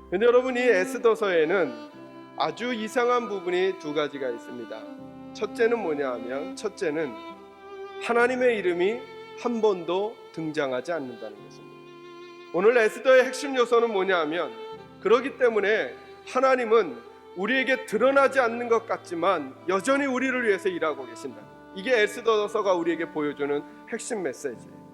근데 여러분, 이 에스더서에는 아주 이상한 부분이 두 가지가 있습니다. 첫째는 뭐냐 하면, 첫째는 하나님의 이름이 한 번도 등장하지 않는다는 것입니다. 오늘 에스더의 핵심 요소는 뭐냐 하면, 그렇기 때문에 하나님은 우리에게 드러나지 않는 것 같지만 여전히 우리를 위해서 일하고 계신다. 이게 에스더서가 우리에게 보여주는 핵심 메시지예요.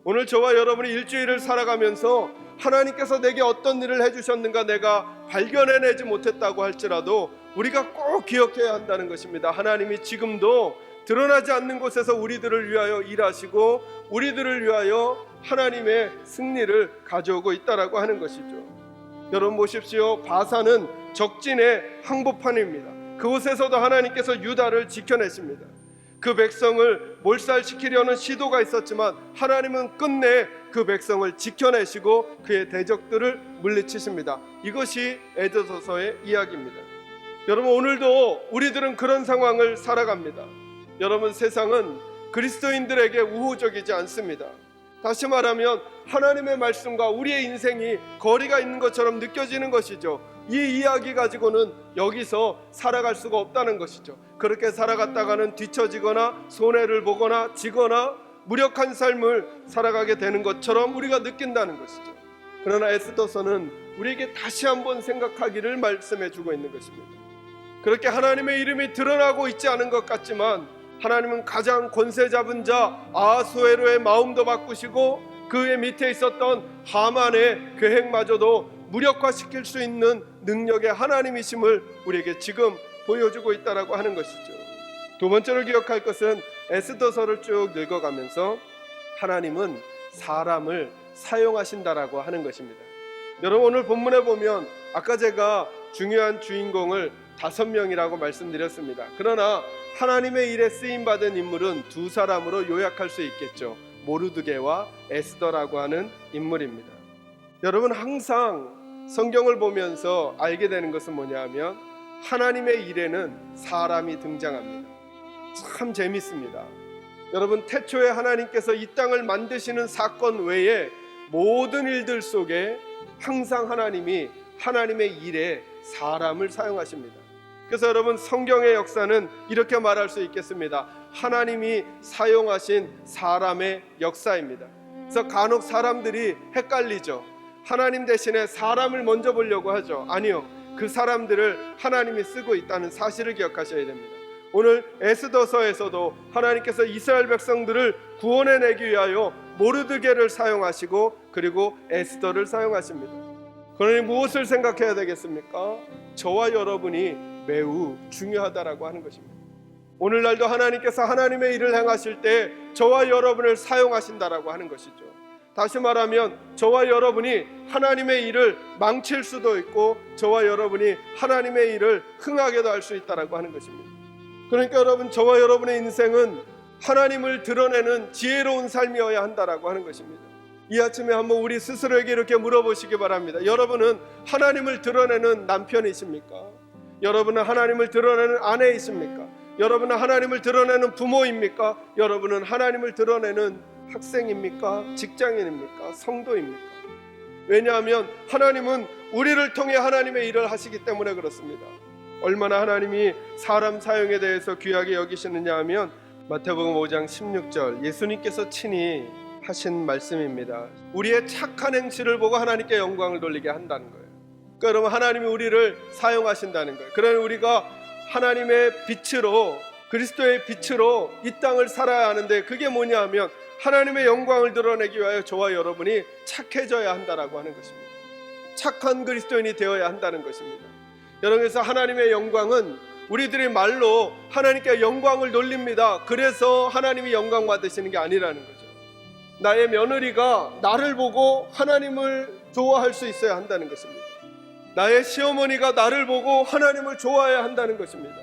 오늘 저와 여러분이 일주일을 살아가면서 하나님께서 내게 어떤 일을 해주셨는가 내가 발견해내지 못했다고 할지라도 우리가 꼭 기억해야 한다는 것입니다. 하나님이 지금도 드러나지 않는 곳에서 우리들을 위하여 일하시고 우리들을 위하여 하나님의 승리를 가져오고 있다라고 하는 것이죠. 여러분 보십시오. 바산은 적진의 항복판입니다. 그곳에서도 하나님께서 유다를 지켜내십니다. 그 백성을 몰살시키려는 시도가 있었지만 하나님은 끝내 그 백성을 지켜내시고 그의 대적들을 물리치십니다. 이것이 에스더서의 이야기입니다. 여러분, 오늘도 우리들은 그런 상황을 살아갑니다. 여러분, 세상은 그리스도인들에게 우호적이지 않습니다. 다시 말하면 하나님의 말씀과 우리의 인생이 거리가 있는 것처럼 느껴지는 것이죠. 이 이야기 가지고는 여기서 살아갈 수가 없다는 것이죠. 그렇게 살아갔다가는 뒤처지거나 손해를 보거나 지거나 무력한 삶을 살아가게 되는 것처럼 우리가 느낀다는 것이죠. 그러나 에스더서는 우리에게 다시 한번 생각하기를 말씀해 주고 있는 것입니다. 그렇게 하나님의 이름이 드러나고 있지 않은 것 같지만 하나님은 가장 권세 잡은 자 아하수에로의 마음도 바꾸시고 그의 밑에 있었던 하만의 계획마저도 무력화시킬 수 있는 능력의 하나님이심을 우리에게 지금 보여주고 있다라고 하는 것이죠. 두 번째로 기억할 것은 에스더서를 쭉 읽어가면서 하나님은 사람을 사용하신다라고 하는 것입니다. 여러분, 오늘 본문에 보면 아까 제가 중요한 주인공을 5명이라고 말씀드렸습니다. 그러나 하나님의 일에 쓰임받은 인물은 두 사람으로 요약할 수 있겠죠. 모르드게와 에스더라고 하는 인물입니다. 여러분, 항상 성경을 보면서 알게 되는 것은 뭐냐 하면 하나님의 일에는 사람이 등장합니다. 참 재밌습니다. 여러분, 태초에 하나님께서 이 땅을 만드시는 사건 외에 모든 일들 속에 항상 하나님이 하나님의 일에 사람을 사용하십니다. 그래서 여러분, 성경의 역사는 이렇게 말할 수 있겠습니다. 하나님이 사용하신 사람의 역사입니다. 그래서 간혹 사람들이 헷갈리죠. 하나님 대신에 사람을 먼저 보려고 하죠. 아니요, 그 사람들을 하나님이 쓰고 있다는 사실을 기억하셔야 됩니다. 오늘 에스더서에서도 하나님께서 이스라엘 백성들을 구원해내기 위하여 모르드게를 사용하시고 그리고 에스더를 사용하십니다. 그러니 무엇을 생각해야 되겠습니까? 저와 여러분이 매우 중요하다라고 하는 것입니다. 오늘날도 하나님께서 하나님의 일을 행하실 때 저와 여러분을 사용하신다라고 하는 것이죠. 다시 말하면 저와 여러분이 하나님의 일을 망칠 수도 있고 저와 여러분이 하나님의 일을 흥하게도 할 수 있다라고 하는 것입니다. 그러니까 여러분, 저와 여러분의 인생은 하나님을 드러내는 지혜로운 삶이어야 한다라고 하는 것입니다. 이 아침에 한번 우리 스스로에게 이렇게 물어보시기 바랍니다. 여러분은 하나님을 드러내는 남편이십니까? 여러분은 하나님을 드러내는 아내이십니까? 여러분은 하나님을 드러내는 부모입니까? 여러분은 하나님을 드러내는 학생입니까? 직장인입니까? 성도입니까? 왜냐하면 하나님은 우리를 통해 하나님의 일을 하시기 때문에 그렇습니다. 얼마나 하나님이 사람 사용에 대해서 귀하게 여기시느냐 하면 마태복음 5장 16절 예수님께서 친히 하신 말씀입니다. 우리의 착한 행실을 보고 하나님께 영광을 돌리게 한다는 거예요. 그러니까 여러분, 하나님이 우리를 사용하신다는 거예요. 그러니 우리가 하나님의 빛으로, 그리스도의 빛으로 이 땅을 살아야 하는데 그게 뭐냐 하면 하나님의 영광을 드러내기 위하여 저와 여러분이 착해져야 한다라고 하는 것입니다. 착한 그리스도인이 되어야 한다는 것입니다. 여러분께서 하나님의 영광은 우리들이 말로 하나님께 영광을 돌립니다. 그래서 하나님이 영광 받으시는 게 아니라는 거죠. 나의 며느리가 나를 보고 하나님을 좋아할 수 있어야 한다는 것입니다. 나의 시어머니가 나를 보고 하나님을 좋아해야 한다는 것입니다.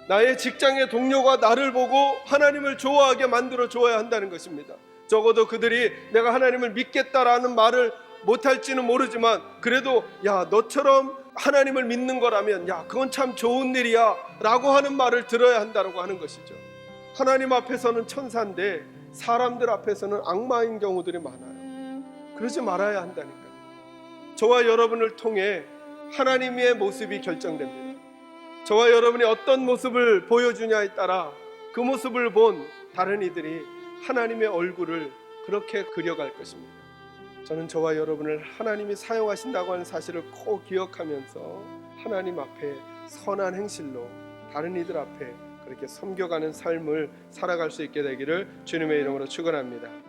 나의 직장의 동료가 나를 보고 하나님을 좋아하게 만들어 줘야 한다는 것입니다. 적어도 그들이 내가 하나님을 믿겠다라는 말을 못할지는 모르지만 그래도 야, 너처럼 하나님을 믿는 거라면 야, 그건 참 좋은 일이야 라고 하는 말을 들어야 한다고 하는 것이죠. 하나님 앞에서는 천사인데 사람들 앞에서는 악마인 경우들이 많아요. 그러지 말아야 한다니까요. 저와 여러분을 통해 하나님의 모습이 결정됩니다. 저와 여러분이 어떤 모습을 보여주냐에 따라 그 모습을 본 다른 이들이 하나님의 얼굴을 그렇게 그려갈 것입니다. 저는 저와 여러분을 하나님이 사용하신다고 하는 사실을 꼭 기억하면서 하나님 앞에 선한 행실로 다른 이들 앞에 그렇게 섬겨가는 삶을 살아갈 수 있게 되기를 주님의 이름으로 축원합니다.